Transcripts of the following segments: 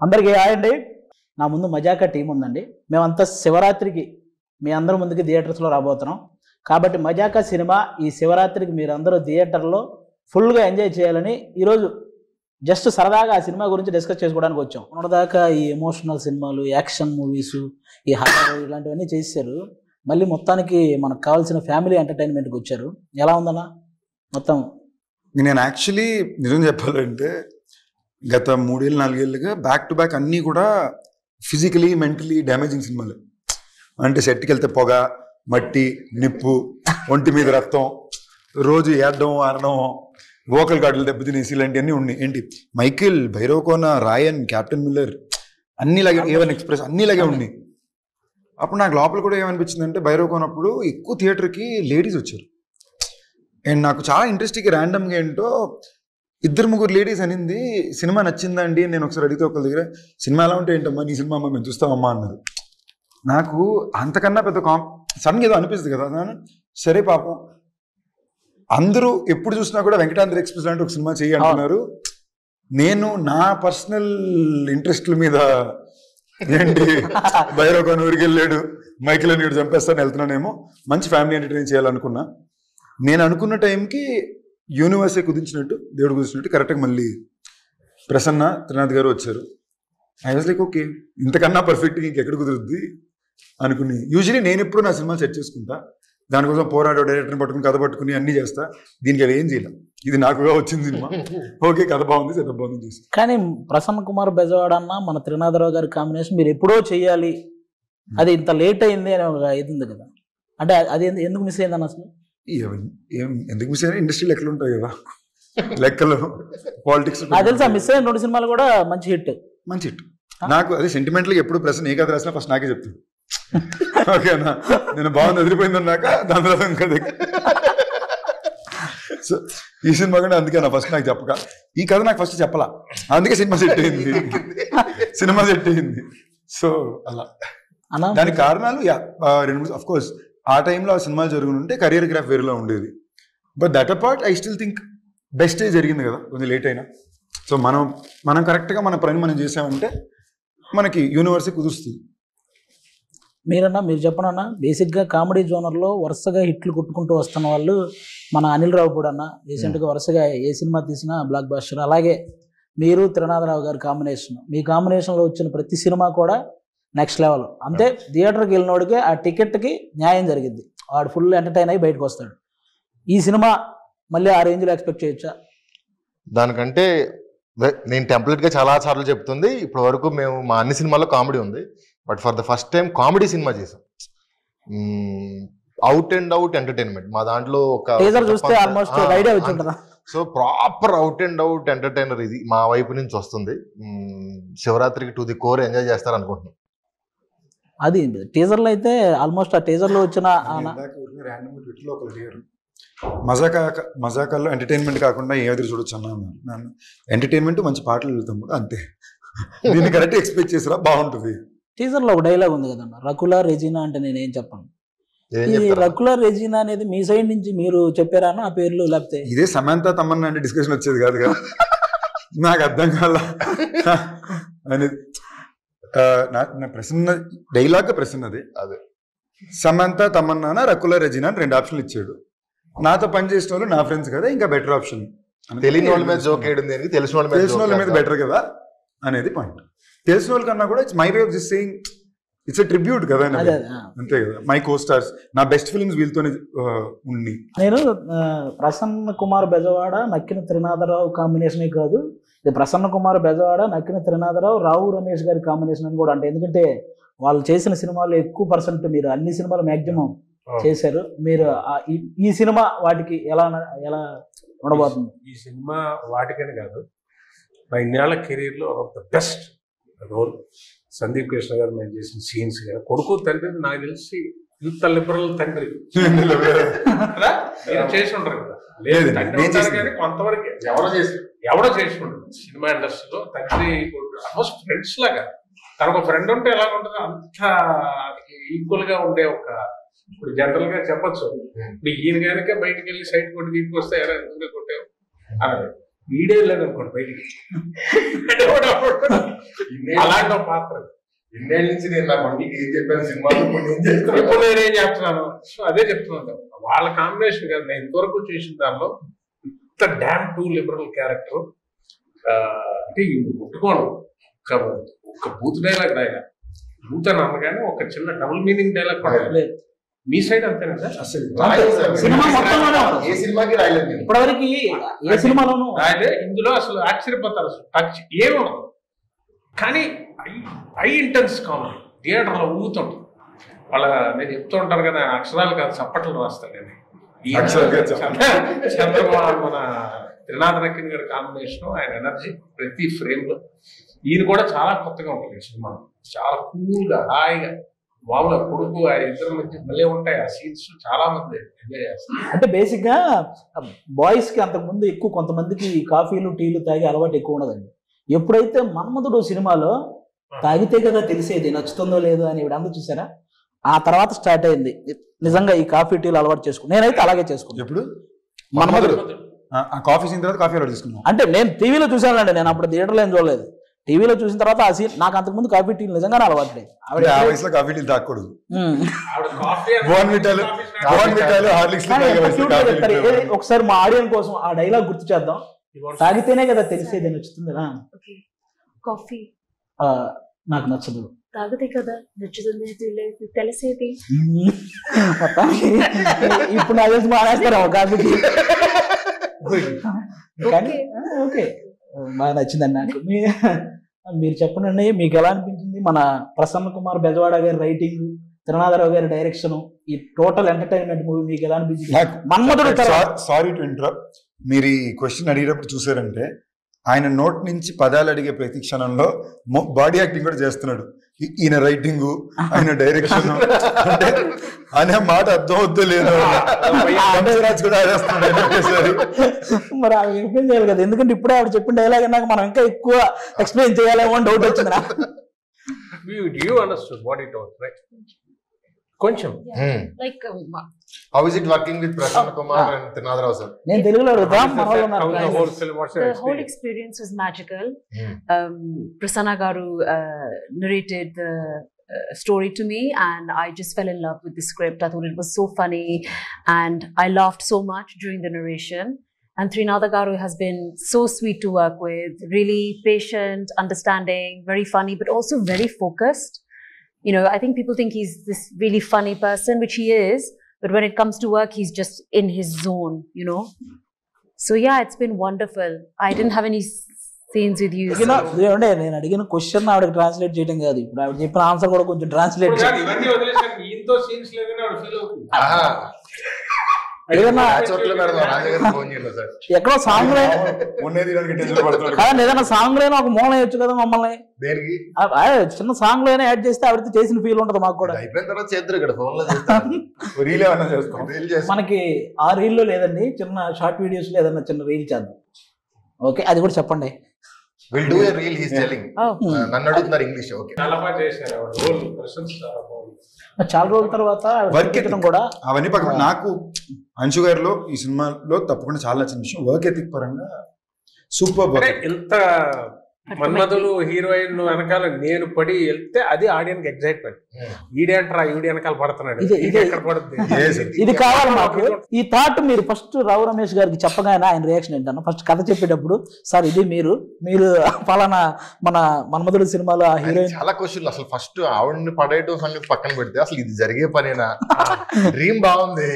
అందరికీ హాయ్ అండి. నా ముందు మజాకా టీం ఉందండి. మేమంతా శివరాత్రికి మీ అందరి ముందుకి థియేటర్స్లో రాబోతున్నాం. కాబట్టి మజాకా సినిమా ఈ శివరాత్రికి మీరందరూ థియేటర్లో ఫుల్గా ఎంజాయ్ చేయాలని ఈరోజు జస్ట్ సరదాగా ఆ సినిమా గురించి డిస్కస్ చేసుకోవడానికి వచ్చాం. మొన్నదాకా ఈ ఎమోషనల్ సినిమాలు, యాక్షన్ మూవీస్, ఈ హారర్ ఇలాంటివన్నీ చేశారు. మళ్ళీ మొత్తానికి మనకు కావాల్సిన ఫ్యామిలీ ఎంటర్టైన్మెంట్కి వచ్చారు. ఎలా ఉందన్నా మొత్తం? నేను యాక్చువల్లీ నిజం చెప్పాలంటే గత 3-4 ఏళ్ళుగా బ్యాక్ టు బ్యాక్ అన్నీ కూడా ఫిజికలీ మెంటలీ డ్యామేజింగ్ సినిమాలు. అంటే సెట్కి వెళ్తే పొగ, మట్టి, నిప్పు, ఒంటి మీద రక్తం, రోజు ఏడడం ఆడడం, వోకల్ కార్డులు దెబ్బతినేసి ఇలాంటివన్నీ ఉన్నాయి. ఏంటి మైకిల్, భైరవకోన, రాయన్, క్యాప్టెన్ మిల్లర్ అన్నీలాగే, ఏవన్ ఎక్స్ప్రెస్ అన్నీలాగే ఉన్నాయి. అప్పుడు నాకు లోపల కూడా ఏమనిపించింది అంటే భైరవకోనప్పుడు ఎక్కువ థియేటర్కి లేడీస్ వచ్చారు. అండ్ నాకు చాలా ఇంట్రెస్టింగ్ ర్యాండమ్గా ఏంటో 2-3 లేడీస్ అనింది సినిమా నచ్చిందా అండి. నేను ఒకసారి అడిగితే ఒకరి దగ్గర సినిమా ఎలా ఉంటే ఏంటమ్మా నీ సినిమా అమ్మా మేము చూస్తామమ్మా అన్నారు. నాకు అంతకన్నా పెద్ద సడన్గా ఏదో అనిపిస్తుంది కదా. సరే పాపం అందరూ ఎప్పుడు చూసినా కూడా వెంకటాద్రి ఎక్స్ప్రెస్ లాంటి ఒక సినిమా చేయి అంటున్నారు. నేను నా పర్సనల్ ఇంట్రెస్ట్ల మీద ఏంటి భైరవకోన ఊరికి వెళ్ళాడు, మైకిల్ అని చంపేస్తాను వెళ్తున్నానేమో, మంచి ఫ్యామిలీ ఎంటర్టైన్ చేయాలనుకున్నా. నేను అనుకున్న టైంకి యూనివర్సే కుదించినట్టు, దేవుడు కుదించినట్టు కరెక్ట్గా మళ్ళీ ప్రసన్న త్రినాథ్ గారు వచ్చారు. ఐ వాజ్ లైక్ ఓకే, ఇంతకన్నా పర్ఫెక్ట్గా ఇంకెక్కడ కుదురుద్ది అనుకుని. యూజువలీ నేను ఎప్పుడు నా సినిమాలు సెట్ చేసుకుంటా, దానికోసం పోరాడు డైరెక్టర్ని పట్టుకుని కథ పట్టుకుని అన్నీ చేస్తా. దీనికి అవి ఏం చేయలేం, ఇది నాకుగా వచ్చింది సినిమా. ఓకే కథ బాగుంది, సెటప్ బాగుంది చేసి. కానీ ప్రసన్న కుమార్ బెజవాడ అన్న మన త్రినాథరావు గారి కాంబినేషన్ మీరు ఎప్పుడో చెయ్యాలి, అది ఇంత లేట్ అయింది అని ఒక ఇది ఉంది కదా. అంటే అది ఎందుకు మిస్ అయిందన్న అసలు? ఎందుకు మిస్ అయినా ఇండస్ట్రీలో ఎక్కడ ఉంటాయి కదా లెక్కలు, పాలిటిక్స్. నాకు తెలుసా మిస్ అయిన 2 సినిమాలు కూడా మంచి హిట్. మంచి హిట్. నాకు అదే సెంటిమెంట్లీ ఎప్పుడు ప్రశ్న ఏ కథ రాసినా ఫస్ట్ నాకే చెప్తాడు. ఓకేనా, నేను బాగుంది వదిలిపోయిందన్నాక దాని తర్వాత ఇంకా. సో ఈ సినిమా కూడా అందుకే నా ఫస్ట్ నాకు చెప్పక, ఈ కథ నాకు ఫస్ట్ చెప్పలా, అందుకే సినిమా సెట్ అయింది. సో అలా దానికి కారణాలు 2 అఫ్ కోర్స్ ఆ టైంలో ఆ సినిమాలు జరుగుతుంటే కెరియర్ గ్రాఫ్ వేరేలా ఉండేది. But that apart I still think best జరిగింది కదా, కొంచెం లేట్ అయినా. సో మనం కరెక్ట్గా మన పని మనం చేసామంటే మనకి యూనివర్సిటీ కుదురుస్తుంది. మీరు చెప్పనన్నా, బేసిక్గా కామెడీ జోనర్లో వరుసగా హిట్లు కొట్టుకుంటూ వస్తున్న వాళ్ళు మన అనిల్ రావిపూడి అన్న. రీసెంట్గా వరుసగా ఏ సినిమా తీసినా బ్లాక్ బస్టర్. అలాగే మీరు త్రినాథరావు గారి కాంబినేషన్, మీ కాంబినేషన్లో వచ్చిన ప్రతి సినిమా కూడా నెక్స్ట్ లెవెల్. అంతే, థియేటర్కి వెళ్ళినోడికి ఆ టికెట్కి న్యాయం జరిగింది, వాడు ఫుల్ ఎంటర్టైన్ అయ్యి బయటకు వస్తాడు. ఈ సినిమా మళ్ళీ ఆ రేంజ్లో ఎక్స్పెక్ట్ చేయొచ్చా? దానికంటే నేను టెంప్లెట్గా చాలా సార్లు చెప్తుంది, ఇప్పటి వరకు మేము మా అన్ని సినిమాల్లో కామెడీ ఉంది, but for the first time comedy cinema చేసాం. అవుట్ అండ్ అవుట్ ఎంటర్టైన్మెంట్ మా దాంట్లో ఒక చూస్తే ఆల్మోస్ట్ ఐడియా వచ్చి ఉంటుందా? So proper out and out entertainer ఇది మా వైపు నుంచి వస్తుంది. శివరాత్రికి టు ది కోర్ ఎంజాయ్ చేస్తారు అనుకుంటున్నాం. అది టీజర్లో అయితే ఆల్మోస్ట్ ఆ టీజర్లో వచ్చిన మజాకాల్లో ఎంటర్టైన్మెంట్ కాకుండా ఏ ఎదురు చూడొచ్చు అన్నాను. ఎంటర్టైన్మెంట్ మంచి పాటలు వెళ్తాం కూడా అంతే. దీన్ని కరెక్ట్ ఎక్స్పెక్ట్ చేసినా బాగుంటుంది. టీజర్లో ఒక డైలాగ్ ఉంది కదన్న, రకుల రెజీనా అంటే నేనేం చెప్పను. ఈ రకుల రెజీనా అనేది మీ సైడ్ నుంచి మీరు చెప్పారా ఆ పేర్లు? లేకపోతే ఇదే సమంత తమన్నా అంటే డిస్కషన్ వచ్చేది కాదు కదా, నాకు అర్థం కాల అనేది. నా ప్రశ్న డైలాగ్ ప్రశ్నది అదే, సమంత తమన్నా రకుల రెజీనా అని 2 ఆప్షన్లు ఇచ్చాడు. నాతో పని చేసిన వాళ్ళు నా ఫ్రెండ్స్ కదా, ఇంకా బెటర్ ఆప్షన్. తెలియని వాళ్ళ మీద జోక్ వేయడం దేనికి, తెలిసిన వాళ్ళ మీద బెటర్ కదా అనేది పాయింట్. తెలిసిన వాళ్ళ కన్నా కూడా it's my way of just saying, it's a tribute కదా, అంతే కదా. మై కో స్టార్స్, నా బెస్ట్ ఫిల్మ్స్ వీళ్ళతోనే ఉంది. నేను ప్రసన్న కుమార్ బెజవాడ నక్కిన త్రినాథరావు కాంబినేషనే కాదు, ఇది ప్రసన్న కుమార్ బెజవాడ నక్కిన త్రినాథరావు రావు రమేష్ గారి కాంబినేషన్ అని కూడా అంటే. ఎందుకంటే వాళ్ళు చేసిన సినిమాలు ఎక్కువ పర్సెంట్ మీరు అన్ని సినిమాలు మ్యాక్సిమం చేశారు. మీరు ఈ సినిమా వాటికి ఎలా ఉండబోతుంది? ఈ సినిమా వాటికని కాదు, నా ఇన్నేళ్ల కెరీర్లో of the best role. Sandeep Krishna గారు మేము చేసిన సీన్స్ కానీ, కొడుకు తండ్రి నాకు తెలిసి ఇంత లిబరల్ తండ్రి చేసి ఉంటారు కదా. లేదు కానీ కొంతవరకు ఎవడో చేసి ఉంటుంది సినిమా ఇండస్ట్రీలో. తండ్రి ఆల్మోస్ట్ ఫ్రెండ్స్ లాగా, తనకు ఫ్రెండ్ ఉంటే ఎలా ఉంటుందో అంత ఈక్వల్ గా ఉండే ఒక, ఇప్పుడు జనరల్ గా చెప్పచ్చు, ఇప్పుడు ఈయన కనుక బయటకు వెళ్ళి సైడ్ కొట్టి తీసుకొస్తే ఎలా ఎందుకు కొట్టావు అలా వీడియో లేదు అనుకోండి బయటికి అలాంటి ఒక పాత్ర. ఇన్నేళ్ళ నుంచి నేను నా కొడుకుకి ఏం చెప్పాను సినిమాలో ఇప్పుడు నేనేం చెప్తున్నాను, సో అదే చెప్తున్నాను. వాళ్ళ కాంబినేషన్ కదా నేను ఇంతవరకు చేసిన దానిలో ఇంత డ్యామ్ టూ లిబరల్ క్యారెక్టర్ అంటే ముట్టుకోను. ఒక బూత్ డైలాగ్ రాయగా బూత్ అని అనగానే ఒక చిన్న డబుల్ మీనింగ్ డైలాగ్ కూడా లేదు. మీ సైడ్ అంతేనా సార్? అసలు సినిమా మొత్తంలోనే ఏ సినిమాకి రాయలేదు. ఇప్పటివరకు ఏ సినిమాలోనూ రాయలే. ఇందులో అసలు ఆశ్చర్యపోతారు, అసలు టచ్ ఏముండదు. కానీ ఐ ఇంటెన్స్ కామెడీ థియేటర్లో ఊగుతుంటాం. వాళ్ళ నేను చెప్తూ ఉంటాను కదా, అక్షరాలు కాదు చప్పట్లు రాస్తాను నేను. చంద్రబాబు మన త్రినాథ్ నక్కిన్ గారి కాంబినేషన్, ఆయన ఎనర్జీ ప్రతి ఫ్రేమ్ లో. ఈయన కూడా చాలా కొత్తగా ఉంటుంది సినిమా, చాలా కూల్ గా హాయిగా మామూలుగా కొడుకు ఆ ఇద్దరి మధ్య భలే ఉంటాయి ఆ సీన్స్. చాలా మంది ఎంజాయ్ చేస్తారు. అంటే బేసిక్ గా బాయ్స్ కి అంతకుముందు ఎక్కువ కొంతమందికి కాఫీలు టీలు తాగే అలవాటు ఎక్కువ ఉండదండి. ఎప్పుడైతే మన్మధుడు సినిమాలో తాగితే కదా తెలిసేది నచ్చుతుందో లేదో అని ఇవిడంతా చూసారా, ఆ తర్వాత స్టార్ట్ అయింది నిజంగా ఈ కాఫీ టీలు అలవాటు చేసుకుని. నేనైతే అలాగే చేసుకున్నాను. ఎప్పుడు మన్మధుడు కాఫీ సీన్ తర్వాత కాఫీ అలవాటు చేసుకున్నాం. అంటే నేను టీవీలో చూసానండి, నేను అప్పుడు థియేటర్లో ఏం చూడలేదు. టీవీలో చూసిన తర్వాత ఆ సీన్ నాకు అంతకుముందు కాఫీ టీలు నిజంగానే అలవాటు లేదు. ఆ వయసులో కాఫీ టీలు తాగకూడదు. ఆవిడ కాఫీ ఒకసారి మా ఆడియన్స్ కోసం ఆ డైలాగ్ గుర్తు చేద్దాం. తాగితేనే కదా తెలిసేది నచ్చుతుందిరా, కాఫీ నాకు నచ్చదు, తాగితే కదా నచ్చుతుంది తెలిసేది. ఇప్పుడు నాకు తెలిసి మానేస్తారా కాఫీ టీ. కానీ ఓకే బాగా నచ్చిందండి నాకు. మీరు చెప్పండి, మీకు ఎలా అనిపించింది మన ప్రసన్న కుమార్ బెజవాడ గారి రైటింగ్, త్రినాథరావు గారి డైరెక్షన్, ఈ టోటల్ ఎంటర్టైన్మెంట్ మూవీ మీకు ఎలా అనిపించింది? మన్మధుడు సారీ టు ఇంటరప్ట్, మీరు ఈ క్వశ్చన్ అడిగేటప్పుడు చూసారంటే ఆయన నోట్ నుంచి పదాలు అడిగే ప్రతి క్షణంలో బాడీ యాక్టింగ్ కూడా చేస్తున్నాడు. ఈయన రైటింగ్, ఆయన డైరెక్షన్ అనే మాట అర్థం అవుద్దో లేదు. మరి ఆవిడ ఎక్స్ప్లెయిన్ చేయాలి కదా, ఎందుకంటే ఇప్పుడే ఆవిడ చెప్పిన డైలాగ్ నాకు మనం ఇంకా ఎక్కువ ఎక్స్ప్లెయిన్ చేయాలేమో అని డౌట్ వచ్చింది నాకు. కొంచెం like how is it working with Prasanna Kumar and Trinatha Rao sir? నేను తెలుగులో అడుగుతాం. the whole experience was magical. Prasanna garu narrated the story to me and I just fell in love with the script. I thought it was so funny and I laughed so much during the narration. And Trinatha garu has been so sweet to work with, really patient, understanding, very funny, but also very focused. You know, I think people think he's this really funny person, which he is, but when it comes to work, he's just in his zone, you know. So yeah, it's been wonderful. I didn't have any scenes with you. నేను అడిగిన question ఆవిడకి translate చేయడం కాదు, ఇప్పుడు ఆవిడ చెప్పిన answer కూడా కొంచెం ట్రాన్స్లేట్ ఎక్కడో సాంగ్ ఏదైనా సాంగ్ లో ఒక మూలం వేయచ్చు కదా మమ్మల్ని. చిన్న సాంగ్ లో యాడ్ చేస్తే ఆవిడతో చేసిన ఫీల్ ఉంటుంది మాకు కూడా. మనకి ఆ రీల్ లో లేదండి, చిన్న షార్ట్ వీడియోస్ లో ఏదన్నా చిన్న రీల్ చేద్దాం. ఓకే, అది కూడా చెప్పండి. We'll do a reel, he's telling. నన్ను అడుగుతున్నారు ఇంగ్లీష్. ఓకే, చాలా రోజుల తర్వాత కూడా అవన్నీ పక్కన నాకు అంశు గారిలో ఈ సినిమాలో తప్పకుండా చాలా నచ్చిన విషయం వర్క్ ఎథిక్ పరంగా సూపర్. ఎంత మన్మధుడు హీరోయిన్ వెనకాల నేను పడి వెళ్తే అది ఆడియన్స్ ఎగ్జైట్మెంట్. ఈడేంట్రా ఈడి వెనకాల పడుతున్నాడు, ఎక్కడ పడుతుంది, ఇది కావాలి మాకు. ఈ థాట్ మీరు ఫస్ట్ రావు రమేష్ గారికి చెప్పగానే ఆయన రియాక్షన్ ఏంటన్నా, ఫస్ట్ కథ చెప్పేటప్పుడు సార్ ఇది మీరు ఫలానా మన మన్మధుడు సినిమాలో ఆ హీరోయిన్. చాలా క్వశ్చన్లు. అసలు ఫస్ట్ ఆవిడని పడేయటం సంగతి పక్కన పెడితే అసలు ఇది జరిగే పనేనా, డ్రీమ్ బాగుంది,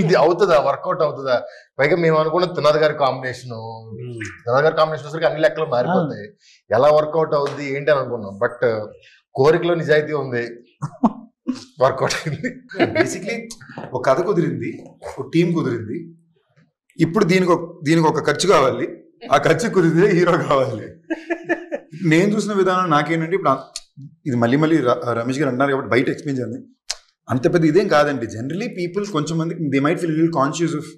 ఇది అవుతుందా, వర్కౌట్ అవుతుందా? పైగా మేము అనుకున్న త్రినాథ్ గారి కాంబినేషన్ సరికి అన్ని లెక్కలు మారిపోతాయి. ఎలా వర్కౌట్ అవుద్ది ఏంటి అని అనుకున్నాం, బట్ కోరికలో నిజాయితీ ఉంది, వర్కౌట్ అయింది. బేసిక్లీ ఒక కథ కుదిరింది, ఒక టీం కుదిరింది. ఇప్పుడు దీనికి ఒక ఖర్చు కావాలి, ఆ ఖర్చు కుదిరితే హీరో కావాలి. నేను చూసిన విధానం నాకేంటంటే ఇప్పుడు ఇది మళ్ళీ రమేష్ గారు అంటున్నారు కాబట్టి బయట ఎక్స్ప్లెయిన్ చేయండి. అంత పెద్ద ఇదేం కాదండి. జనరలీ పీపుల్ కొంచెం మందికి they might feel little conscious of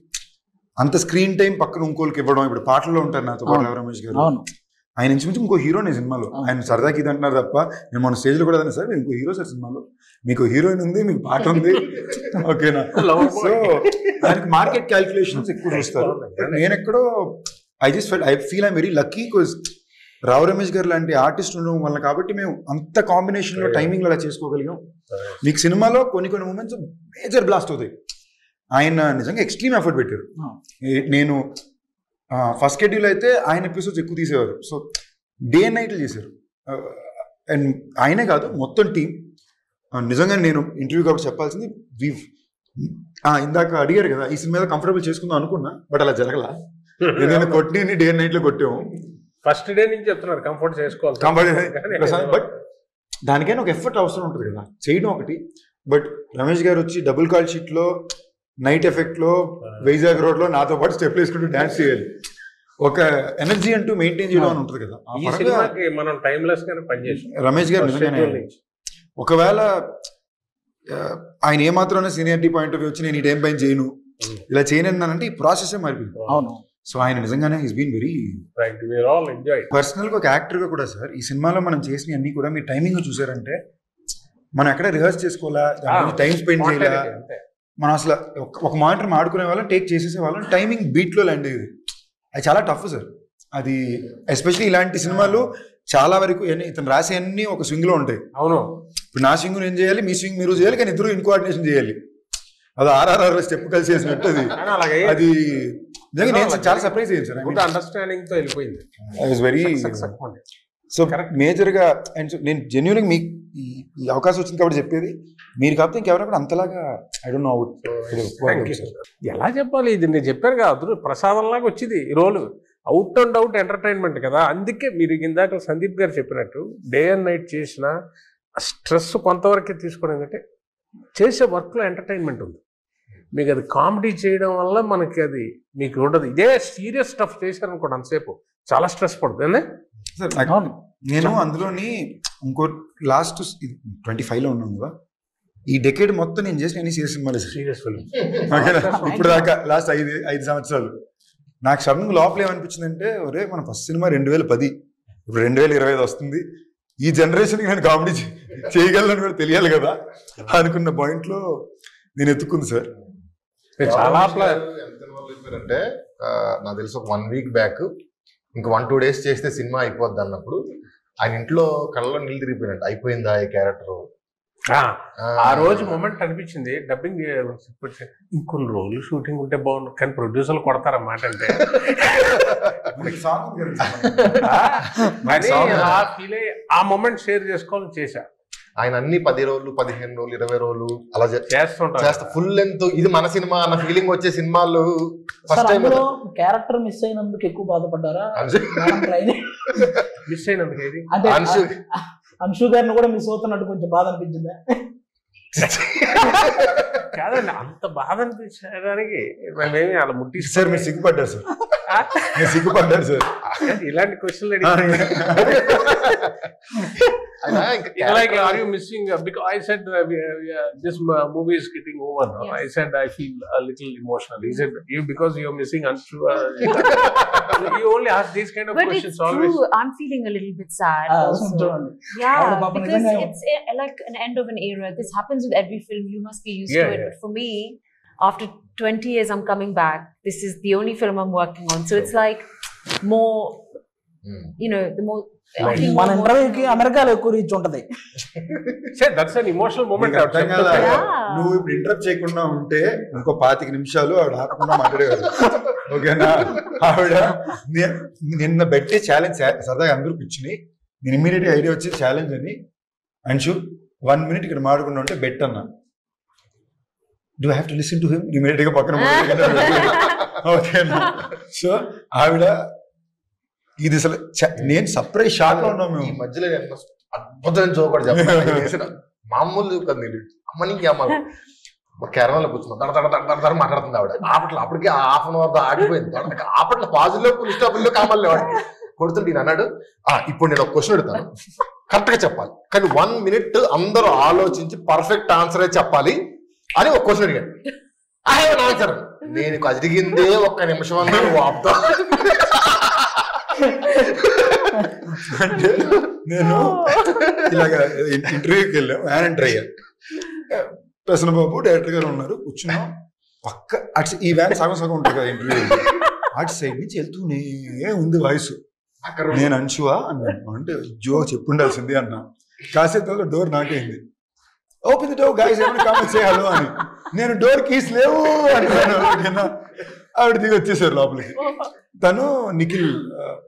అంత స్క్రీన్ టైం పక్కన ఇంకోళ్ళకి ఇవ్వడం. ఇప్పుడు పాటల్లో ఉంటారు నాతో పాటు రమేష్ గారు, ఆయన ఇంచుమించు ఇంకో హీరోనే సినిమాలో. ఆయన సరదాకి ఇది అంటున్నారు తప్ప నేను మన స్టేజ్ లో కూడా అదే సార్ ఇంకో హీరో సార్ సినిమాలో, మీకు హీరోయిన్ ఉంది, మీకు పాట ఉంది, ఓకేనా. సో దానికి మార్కెట్ క్యాల్కులేషన్స్ ఎక్కువ చూస్తారు. నేను ఎక్కడో I feel I very lucky because Rao Ramesh గారు లాంటి ఆర్టిస్ట్ ఉండడం వల్ల కాబట్టి మేము అంత కాంబినేషన్ లో టైమింగ్ అలా చేసుకోగలిగాం. మీకు సినిమాలో కొన్ని కొన్ని మూమెంట్స్ మేజర్ బ్లాస్ట్ అవుతాయి. ఆయన నిజంగా ఎక్స్ట్రీమ్ ఎఫర్ట్ పెట్టారు. నేను ఫస్ట్ షెడ్యూల్ అయితే ఆయన ఎపిసోడ్స్ ఎక్కువ తీసేవారు. సో డే అండ్ నైట్లు చేశారు. అండ్ ఆయనే కాదు మొత్తం టీం. నిజంగా నేను ఇంటర్వ్యూ కాబట్టి చెప్పాల్సింది, ఇందాక అడిగారు కదా ఈ సినిమా కంఫర్టబుల్ చేసుకుందాం అనుకున్నా, బట్ అలా జరగలా. నేను కొట్టి డే అండ్ నైట్ లో కొట్టాము. ఫస్ట్ డే నుంచి చెప్తున్నారు కంఫర్ట్ చేసుకోవాలి, బట్ దానికైనా ఒక ఎఫర్ట్ అవసరం ఉంటుంది కదా చేయడం ఒకటి. బట్ రమేష్ గారు వచ్చి డబుల్ కాల్ షీట్ లో నైట్ ఎఫెక్ట్ లో వైజాగ్ రోడ్ లో నాతో పాటు స్టెప్ వేసుకుంటూ డాన్స్ చేయాలి. ఒక ఎనర్జీ అంటూ మెయింటైన్ చేయడం అని ఉంటుంది కదా. ఈ సినిమాకి మనం టైమ్లెస్ గానే పనిచేసాం. రమేష్ గారు నిజంగానే ఒకవేళ ఆయన ఏమాత్రం సీనియారిటీ పాయింట్ ఆఫ్ వ్యూ వచ్చి నేను ఈ టైం పైన చేయను ఇలా చేయనంటే ఈ ప్రాసెస్ మారిపోయింది. అవును. సో ఆయన నిజంగానే ఈస్ బీన్ వెరీ పర్సనల్ గా ఒక యాక్టర్ గా కూడా సార్. ఈ సినిమాలో మనం చేసిన అన్ని కూడా మీరు టైమింగ్ చూసారంటే మనం ఎక్కడ రిహర్స్ చేసుకోవాలా, టైం స్పెండ్ చేయాలా, మనం అసలు ఒక మానిటర్ ఆడుకునే వాళ్ళం టేక్ చేసేసే వాళ్ళం, టైమింగ్ బీట్ లో ల్యాండ్ అయ్యేది. అది చాలా టఫ్ సార్. అది ఎస్పెషల్లీ ఇలాంటి సినిమాలు చాలా వరకు ఇతను రాసే అన్ని ఒక స్వింగ్ లో ఉంటాయి. అవును. ఇప్పుడు నా స్వింగ్ నేను చేయాలి, మీ స్వింగ్ మీరు చేయాలి, కానీ ఇద్దరు ఇన్కోఆర్డినేషన్ చేయాలి. అది ఆర్ఆర్ఆర్ స్టెప్ కలిసి చేసినట్టు అది నిజంగా నేను చాలా సర్ప్రైజ్ అయ్యాను సార్. అండర్స్టాండింగ్ తో వెళ్ళిపోయింది. I was very so major గా. అండ్ నేను జెన్యూన్ మీకు ఈ అవకాశం వచ్చింది కాబట్టి చెప్పేది, మీరు కాకపోతే ఇంకెవరైనా కూడా అంతలాగా ఐ డోంట్ నో ఎలా చెప్పాలి. ఇది నేను చెప్పాను కదా, ప్రసాదంలాగా వచ్చింది ఈ రోలు. అవుట్ అండ్ అవుట్ ఎంటర్టైన్మెంట్ కదా. అందుకే మీరు ఇందాక సందీప్ గారు చెప్పినట్టు డే అండ్ నైట్ చేసిన స్ట్రెస్ కొంతవరకే తీసుకోవడం. ఏంటంటే చేసే వర్క్లో ఎంటర్టైన్మెంట్ ఉంది. మీకు అది కామెడీ చేయడం వల్ల మనకి అది మీకు ఉండదు. ఇదే సీరియస్ స్టఫ్ చేశారనుకోండి అంతసేపు చాలా స్ట్రెస్ పడుతుంది. నేను అందులోని ఇంకో లాస్ట్ 25 లో ఉన్నాను కదా, ఈ డెకేడ్ మొత్తం నేను చేసిన అన్ని సీరియస్ సినిమాలు, సీరియస్ ఫిల్మ్ ఇప్పుడు దాకా లాస్ట్ 5 సంవత్సరాలు. నాకు సడన్ లోపల ఏమనిపించిందంటే, ఒరే మన ఫస్ట్ సినిమా 2010, ఇప్పుడు 2025 వస్తుంది, ఈ జనరేషన్కి నేను కామెడీ చేయగలను కూడా తెలియాలి కదా అనుకున్న పాయింట్ లో నేను ఎత్తుకుంది సార్. చాలా అంటే నాకు తెలిసి ఒక 1 వీక్ బ్యాక్ ఇంకా 1-2 days చేస్తే సినిమా అయిపోద్ది అన్నప్పుడు ఆయన ఇంట్లో కళ్ళలో నీళ్ళు తిరిగిపోయినట్టు అయిపోయిందా ఈ క్యారెక్టర్. ఆ రోజు మూమెంట్ అనిపించింది. డబ్బింగ్ ఇంకొన్ని రోజులు షూటింగ్ ఉంటే బాగుండు, కానీ ప్రొడ్యూసర్లు కొడతారన్నమాట. అంటే ఆ మూమెంట్ షేర్ చేసుకోవాలని చేశా. ఆయన అన్ని 10 రోజులు 15 రోజులు 20 రోజులు అలా చేస్తా ఫుల్ లెంత్. ఇది మన సినిమా అన్న ఫీలింగ్ వచ్చే సినిమాలు ఫస్ట్ టైం. క్యారెక్టర్ మిస్ అయినందుకు ఎక్కువ బాధపడ్డారా? మిస్ అయినందుకు ఏది అంటే అంశు గారిని కూడా మిస్ అవుతున్నట్టు కొంచెం బాధ అనిపించిందా? కాదండి, అంత బాధ అనిపించడానికి మేమేమి అలా ముట్టిస్తారు. మీరు సిగ్గుపడ్డారు సార్, సిగ్గుపడ్డారు సార్ ఇలాంటి క్వశ్చన్లు like, are you missing? Because I said this movie is getting over now. Yes. I said I feel a little emotional. He said because you're missing Anshu. You only ask these kind of questions always. True. I'm feeling a little bit sad also. Yeah, because it's like an end of an era. This happens with every film. You must be used to it. But for me, after 20 years, I'm coming back. This is the only film I'm working on. So it's like more, you know, the more. మన ఇంటర్వ్యూకి అమెరికాలో ఎక్కువ reach ఉంటది. That's an emotional moment. నువ్వు ఇప్పుడు interrupt చేయకుండా ఉంటే ఇంకో 25 నిమిషాలు ఆవిడ ఆపకుండా మాట్లాడేవారు. ఓకేనా? ఆవిడ నిన్న పెట్టే ఛాలెంజ్ సరదాగా అందరూ కూర్చుని నేను ఇమీడియట్ ఐడియా వచ్చి ఛాలెంజ్ అని, అంశు 1 minute ఇక్కడ మాట్లాడకుండా ఉంటే బెట్ అన్నా. Do have to listen to him immediate గా పక్కన. ఓకేనా? సో ఆవిడ ఇది అసలు నేను సర్ప్రైజ్ షాక్ లో ఉన్నాము. ఈ మధ్యలో అద్భుతమైన జోక్ చెప్పాను. మామూలు అమ్మని కేరళలో కూర్చున్నాం మాట్లాడుతుంది ఆవిడ. అప్పటికి హాఫ్ అన్ అవర్ ఆగిపోయింది. అప్పట్లో పాజిలో స్టాపుల్లో కామాలి వాడు కొడుతుంటే నేను అన్నాడు, ఇప్పుడు నేను ఒక క్వశ్చన్ అడుగుతాను, కరెక్ట్ గా చెప్పాలి, కానీ 1 minute అందరూ ఆలోచించి పర్ఫెక్ట్ ఆన్సరే చెప్పాలి అని ఒక క్వశ్చన్ అడిగాను. I have an answer. నేను అడిగిందే 1 నిమిషం అన్నా నువ్వు ఆపుతా. అంటే నేను ఇలాగ ఇంటర్వ్యూకి వెళ్ళాం, వ్యాన్ అయ్యా. ప్రసన్న బాబు డైరెక్టర్ గారు ఉన్నారు, కూర్చున్నాం పక్క. అటు ఈ వ్యాన్ సగం ఉంటుంది కదా ఇంటర్వ్యూ, అటు సైడ్ నుంచి వెళ్తూనే ఉంది వాయిస్. నేను అంశువా అన్నాను. అంటే జో చెప్పుండాల్సింది అన్నా. కాసేపు డోర్ నాకైంది. ఓపెన్ ది డోర్ గైస్ ఎవరైనా కామెంట్ చేయాలి అని. నేను డోర్ కీస్ లేవు అంటాను. ఆవిడ దిగి వచ్చేసారు లోపలికి. తను నిఖిల్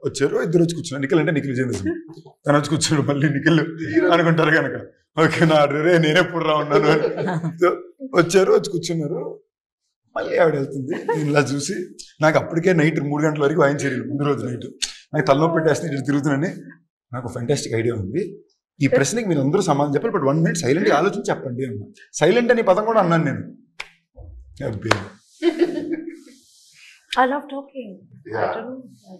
వచ్చారు, ఇద్దరు వచ్చి కూర్చున్నారు. నిఖిల్ అంటే నిఖిల్ విజేంద్ర సింగ్. తను వచ్చి కూర్చున్నాడు. మళ్ళీ నిఖిల్ అనుకుంటారు కనుక ఓకే నా రే నేనెప్పుడు రా ఉన్నాను అని వచ్చారు, వచ్చి కూర్చున్నారు. మళ్ళీ ఆవిడ వెళ్తుంది. నేను ఇలా చూసి నాకు అప్పటికే నైట్ 3 గంటల వరకు వాయించారు. ముందు రోజు నైట్ నాకు తలనొప్పి పెట్టేస్తే ఇటు తిరుగుతున్నాను. నాకు ఫెంటాస్టిక్ ఐడియా ఉంది, ఈ ప్రశ్నకి మీరు అందరూ సమాధానం చెప్పాలి, బట్ 1 minute సైలెంట్గా ఆలోచించి చెప్పండి అన్నా. సైలెంట్ అనే పదం కూడా అన్నాను నేను. I love talking. Yeah. I don't know.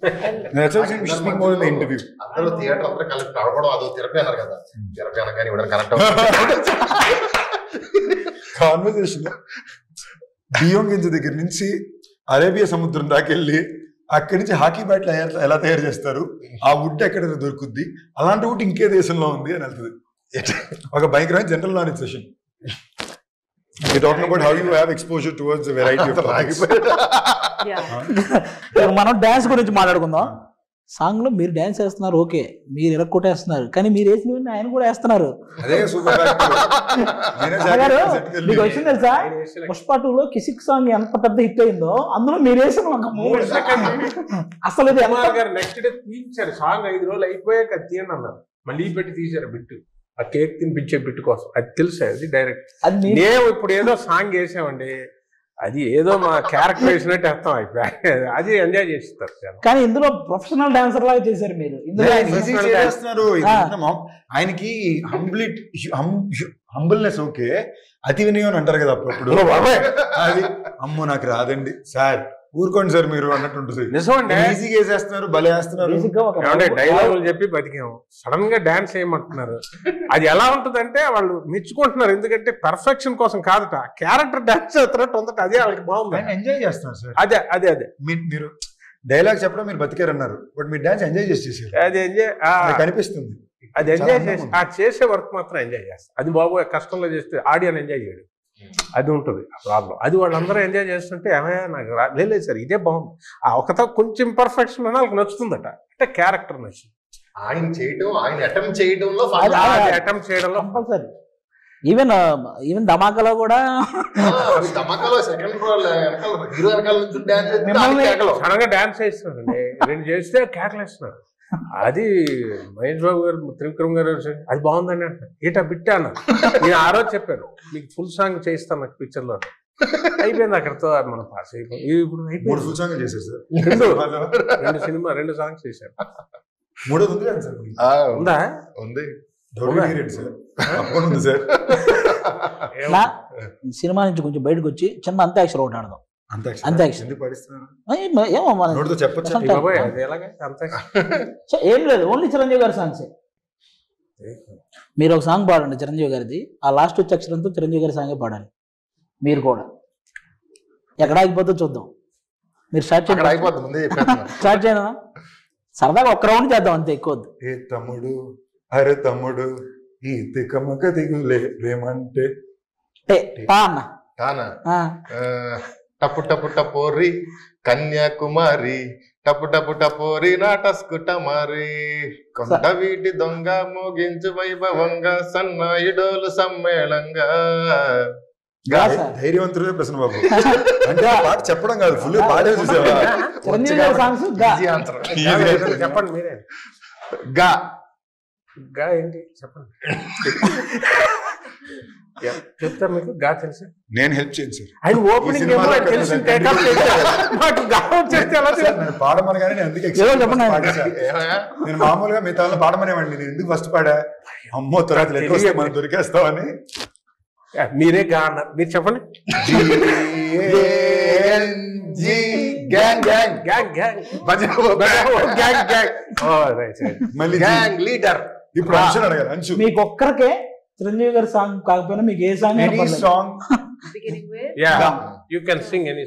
That's why we should speak more in the interview. అందరూ థియేటర్ అందరూ కలిసి నడవడం అదో థెరపీ అన్నారు కదా. థెరపీ అనగానే ఇవ్వడం కనెక్ట్ అవుతుంది. కాన్వర్సేషన్ బియోంగింజ దగ్గర నుంచి అరేబియా సముద్రం దాకా వెళ్ళి అక్కడి నుంచి హాకీ బ్యాట్లు ఎలా తయారు చేస్తారు, ఆ వుడ్ ఎక్కడ దొరుకుద్ది, అలాంటి వుడ్ ఇంకే దేశంలో ఉంది అని వెళ్తుంది. ఒక భయంకరమైన general knowledge session. We're talking about how you have exposure towards a variety of topics. మనం డాన్స్ గురించి మాట్లాడుకుందాం. సాంగ్ లో మీరు డాన్స్ వేస్తున్నారు, ఓకే, మీరు ఇరక్కొట్టేస్తున్నారు, కానీ మీరు వేసిన ఆయన కూడా వేస్తున్నారు. అదే సూపర్. మీకు వచ్చింది తెలుసా, పుష్ప 2లో కిసిక్ సాంగ్ ఎంత పెద్ద హిట్ అయిందో అందులో మీరు వేసిన ఒక 3 సెకండ్ అసలు నెక్స్ట్ డే తీయించారు సాంగ్. 5 రోజులు అయిపోయాక తీయండి అన్నారు, మళ్ళీ పెట్టి తీశారు బిట్టు, ఆ కేక్ తినిపించే బిట్టు కోసం. అది తెలుసా, అది డైరెక్ట్. మేము ఇప్పుడు ఏదో సాంగ్ వేసామండి, అది ఏదో మా క్యారెక్టర్ వేసినట్టు అర్థం అయిపోయి అది ఎంజాయ్ చేస్తారు. కానీ ఇందులో ప్రొఫెషనల్ డాన్సర్ లాగా చేశారు మీరు. ఆయనకి హంబుల్నెస్ ఓకే, అతి వినయం అంటారు కదా అప్పుడప్పుడు. అది అమ్మో నాకు రాదండి సార్, ఊరుకోండి సార్ మీరు అన్నట్టు ఉంటుంది. ఈజీగా వేసేస్తున్నారు, భలే వేస్తున్నారు. డైలాగులు చెప్పి బతికాము, సడన్ గా డాన్స్ చేయమంటున్నారు. అది ఎలా ఉంటుందంటే వాళ్ళు మెచ్చుకుంటున్నారు, ఎందుకంటే పర్ఫెక్షన్ కోసం కాదట, క్యారెక్టర్ డాన్స్ చేస్తున్నట్టు ఉందట. అదే వాళ్ళకి బాగుంది, ఎంజాయ్ చేస్తున్నారు సార్. అదే అదే అదే మీరు డైలాగ్ చెప్పడం మీరు బతికారు అన్నారు, బట్ మీరు డాన్స్ ఎంజాయ్ చేసేసారు. అది ఎంజాయ్ కనిపిస్తుంది. అది ఎంజాయ్ చేసి ఆ చేసే వర్క్ మాత్రం ఎంజాయ్ చేస్తారు. అది బాబు కష్టంలో చేస్తే ఆడియన్ ఎంజాయ్ చేయడు, అది ఉంటుంది ప్రాబ్లం. అది వాళ్ళందరూ ఎంజాయ్ చేస్తుంటే ఏమైనా నాకు లేదు సార్ ఇదే బాగుంది, ఆ ఒకతో కొంచెం ఇంపర్ఫెక్షన్ అని వాళ్ళకి నచ్చుతుందట, అంటే క్యారెక్టర్ నచ్చింది. ఆయన చేయడం, ఆయన అటెంప్ట్ చేయడంలో అటెంప్ట్ చేయడంలో కంపల్సరీ. ఈవెన్ ధమాకాలో కూడా ధమాకాలో సెకండ్ హీరో వెనకాల నుంచి సడన్ గా డాన్స్ చేస్తున్నారండి, 2 చేస్తే కేకలేస్తున్నారు. అది మహేష్ బాబు గారు, త్రివిక్రమ్ గారు అది బాగుందని అంటారు, ఏటా బిట్టా అన్న. నేను ఆ రోజు చెప్పాను మీకు ఫుల్ సాంగ్ చేయిస్తాను నాకు పిక్చర్ లో, అయిపోయింది అక్కడతో మనం పాస్ అయిపోయింది. ఇప్పుడు అయిపోయింది, 3 సాంగ్ చేశారు సార్. 2 సినిమా 2 సాంగ్స్ చేశారు. 3వ ఉంది కదా సార్? ఉందా? ఉంది సార్. సినిమా నుంచి కొంచెం బయటకు వచ్చి చిన్న అంత్యాక్షరి ఒకటి ఆడదాం. ఏం లేదు, ఓన్లీ చిరంజీవి గారి సాంగ్స్. మీరు ఒక సాంగ్ పాడండి చిరంజీవి గారిది, ఆ లాస్ట్ వచ్చే అక్షరంతో చిరంజీవి గారి సాంగే పాడాలి. మీరు కూడా ఎక్కడ ఆగిపోతే చూద్దాం. మీరు స్టార్ట్ చేయండి. స్టార్ట్ చేయనా? సరదాగా ఒక్క రౌండ్ చేద్దాం అంతే, ఎక్కువ వద్దు. ఏ తమ్ముడు, అరే తమ్ముడు, ఈ తికమక దిగులే ప్రేమంటే పా అన్న. టపు టపు టపోరి కన్యాకుమారి, టపు టపు టపోరి నాటస్కుటమారి, కొండ వీటి దొంగ మోగించు వైభవంగా, సన్నాయిడోలు సమ్మేళంగా. ధైర్యవంతుడే ప్రశ్న బాబు. అంటే ఆ పాట చెప్పడం కాదు, ఫుల్ పాడే చూసావా? చెప్పండి మీరే. గా గా ఏంటి చెప్పండి. చెప్తా మీకు గా తెలుసు, నేను హెల్ప్ చేయను సార్. ఆయన ఓపెనింగ్ పాడమనగానే నేను అందుకే నేను మామూలుగా మిగతా పాడమనేవాడిని, నేను ఎందుకు ఫస్ట్ పాడా, అమ్మో తర్వాత మనం దొరికేస్తామని. మీరే గా అన్నారు, మీరు చెప్పండి. లీడర్. ఇప్పుడు అంశు అడగారు. అంశు మీకు ఒక్కరికే చిరంజీవి గారి సాంగ్ కాకపోయినా మీకు ఏ song, any song you can sing any.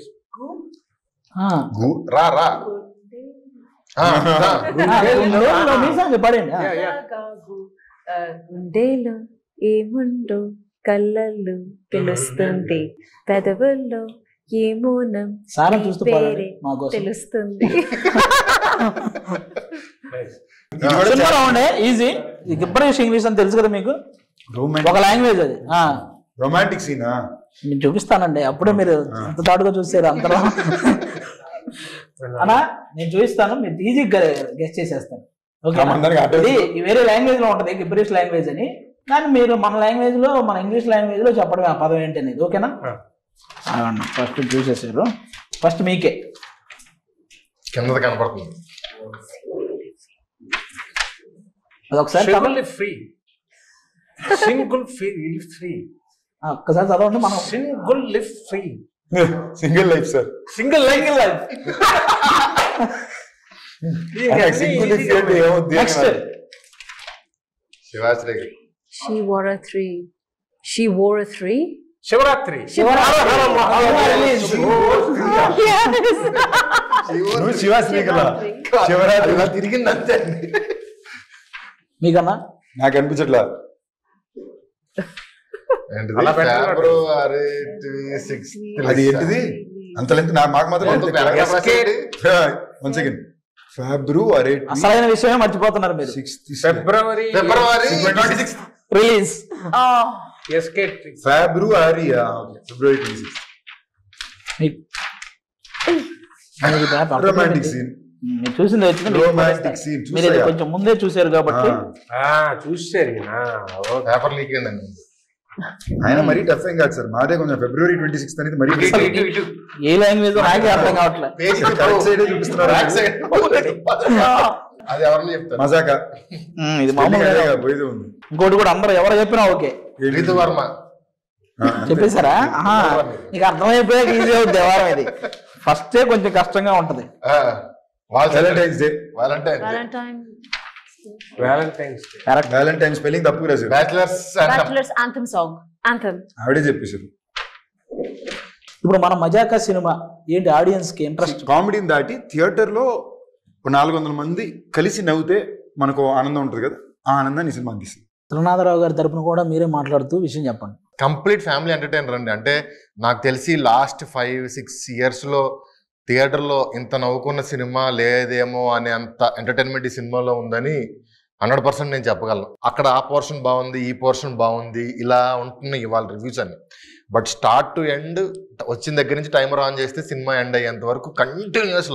రా రా మీ సాంగ్ పాడండి. గుండెలో ఏముండో కళ్ళల్లో తెలుస్తుంది, పెదవుల్లో ఏమోనం సారా చూస్తూ తెలుస్తుంది. సినిమాలో ఉండే ఈజీ. గిబ్బరిష్ ఇంగ్లీష్ అని తెలుసు కదా మీకు, ఒక లాంగ్వేజ్ అది. రొమాంటిక్ సీనా నేను చూపిస్తానండి, అప్పుడే మీరు అంత తాడుగా చూసారు అంతలో. అన్నా నేను చూపిస్తాను, మీరు ఈజీగా గెస్ట్ చేసేస్తాను. ఓకే, ఇది వేరే లాంగ్వేజ్ లో ఉంటది గిబ్బరిష్ లాంగ్వేజ్ అని, కానీ మీరు మన లాంగ్వేజ్ లో, మన ఇంగ్లీష్ లాంగ్వేజ్ లో చెప్పడమే ఆ పదం ఏంటి అనేది. ఓకేనా? ఫస్ట్ చూసేసారు, ఫస్ట్ మీకే కింద కనపడుతుంది. అదొకసారి ఫ్రీ సింగిల్ ఫ్రీ ఒక్కసారి చదవండి. మనం single lift free single life sir, single life. Next Shivashri She wore a three. She wore a three. Shivaratri. Shivashri కదా, శివరాత్రి తిరిగింది అంతే. మీకన్నా నాకు అనిపించట్లా. ఫిబ్రవరి అది ఏంటిది అంత లెంత్ మాకు మాత్రం. వన్ సెకండ్, ఫిబ్రవరి అసలైన విషయమే మర్చిపోతున్నారు మీరు. ఫిబ్రవరి రిలీజ్ ఫిబ్రవరి 26. రొమాంటిక్ సీన్, మీరు చూసింది వచ్చింది, రొమాంటిక్ సీన్ మీరు ఇది కొంచెం ముందే చూసారు కాబట్టి చూసారు. పేపర్ లీక్ అయిందండి. ఆయన మరీ టఫ్ ఏం కాదు సార్, మాదే కొంచెం ఫిబ్రవరి 26 అనేది మరీ ఏ లాంగ్వేజ్ నాకే అర్థం కావట్లేదు. కరెక్ట్ సైడ్ చూపిస్తున్నారు. అది ఎవరిని చెప్తారు మజాకా, ఇది మామూలుగా పోయేది ఉంది. ఇంకోటి కూడా అందరూ ఎవరు చెప్పినా ఓకే. రితు వర్మ చెప్పేశారా? నీకు అర్థమైపోయాక ఈజీ అవుతుంది వ్యవహారం. ఇది ఫస్టే కొంచెం కష్టంగా ఉంటది. వ్యాలంటైన్స్ డే, వ్యాలంటైన్ స్పెల్లింగ్ తప్పు రాశారు. Bachelor's anthem song. Anthem. ఆవిడే చెప్పేశారు. ఇప్పుడు మన మజాకా సినిమా ఏంటి, ఆడియన్స్ కి ఇంట్రెస్ట్ కామెడీని దాటి థియేటర్ లో 400 మంది కలిసి నవ్వుతే మనకు ఆనందం ఉంటుంది కదా, ఆ ఆనందాన్ని ఈ సినిమా అందిస్తుంది. త్రినాథరావు గారి తరపున కూడా మీరే మాట్లాడుతూ విషయం చెప్పండి. కంప్లీట్ ఫ్యామిలీ ఎంటర్టైనర్ అండి. అంటే నాకు తెలిసి లాస్ట్ 5-6 years లో థియేటర్లో ఇంత నవ్వుకున్న సినిమా లేదేమో అనే అంత ఎంటర్టైన్మెంట్ ఈ సినిమాలో ఉందని 100% నేను చెప్పగలను. అక్కడ ఆ పోర్షన్ బాగుంది, ఈ పోర్షన్ బాగుంది, ఇలా ఉంటున్నాయి ఇవాళ రివ్యూస్ అన్ని. బట్ స్టార్ట్ టు ఎండ్ వచ్చిన దగ్గర నుంచి టైమర్ ఆన్ చేస్తే సినిమా ఎండ్ అయ్యేంత వరకు కంటిన్యూస్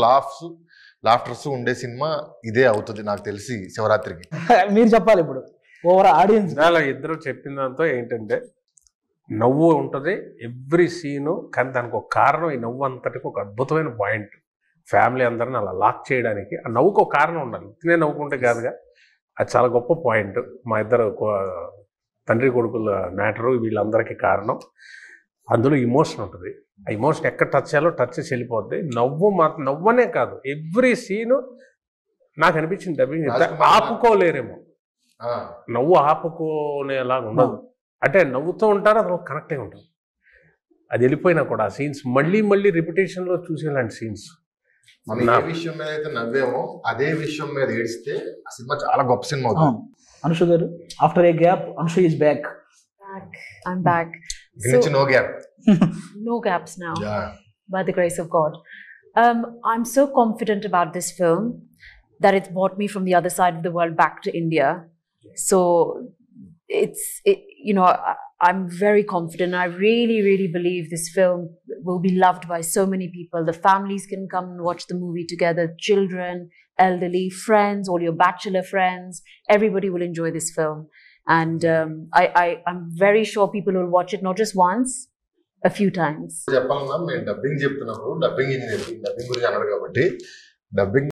లాఫ్టర్స్ ఉండే సినిమా ఇదే అవుతుంది నాకు తెలిసి శివరాత్రికి. మీరు చెప్పాలి ఇప్పుడు ఓవర్ ఆడియన్స్. ఇద్దరు చెప్పిన దాంతో ఏంటంటే నవ్వు ఉంటుంది ఎవ్రీ సీను, కానీ దానికి ఒక కారణం, ఈ నవ్వు అంతటికి ఒక అద్భుతమైన పాయింట్. ఫ్యామిలీ అందరిని అలా లాక్ చేయడానికి ఆ నవ్వుకు ఒక కారణం ఉండాలి, తినే నవ్వుకుంటే కాదుగా. అది చాలా గొప్ప పాయింట్. మా ఇద్దరు తండ్రి కొడుకుల మ్యాటరు వీళ్ళందరికీ కారణం. అందులో ఇమోషన్ ఉంటుంది, ఆ ఇమోషన్ ఎక్కడ టచ్ చేయాలో టచ్ చేసి వెళ్ళిపోద్ది. నవ్వనే కాదు, ఎవ్రీ సీను నాకు అనిపించింది డబ్బింగ్ ఆపుకోలేరేమో, నవ్వు ఆపుకోనేలాగా ఉండదు. అంటే నవ్వుతూ ఉంటారు, అది కనెక్ట్ అయి ఉంటుంది. అది వెళ్ళిపోయినా కూడా ఆ సీన్స్ మళ్ళీ మళ్ళీ రిపిటేషన్లో చూసేలాంటి సీన్స్. మనం ఏ విషయం మీద అయితే నవ్వేమో అదే విషయం మీద ఏడిస్తే ఆ సినిమా చాలా గొప్ప సినిమా అవుతుంది. అనుష గారు, after A gap Anusha is back. I'm back. No gap. No gaps now. Yeah. By the grace of God. I'm so confident about this film that it's brought me from the other side of the world back to India. So I'm very confident. I really, really believe this film will be loved by so many people. The families can come and watch the movie together. Children, elderly, friends, all your bachelor friends. Everybody will enjoy this film. And I'm very sure people will watch it not just once, a few times. చెప్పాలన్నా మేము dubbing చెప్తున్నప్పుడు dubbing engineer dubbing గురించి అన్నారు కాబట్టి dubbing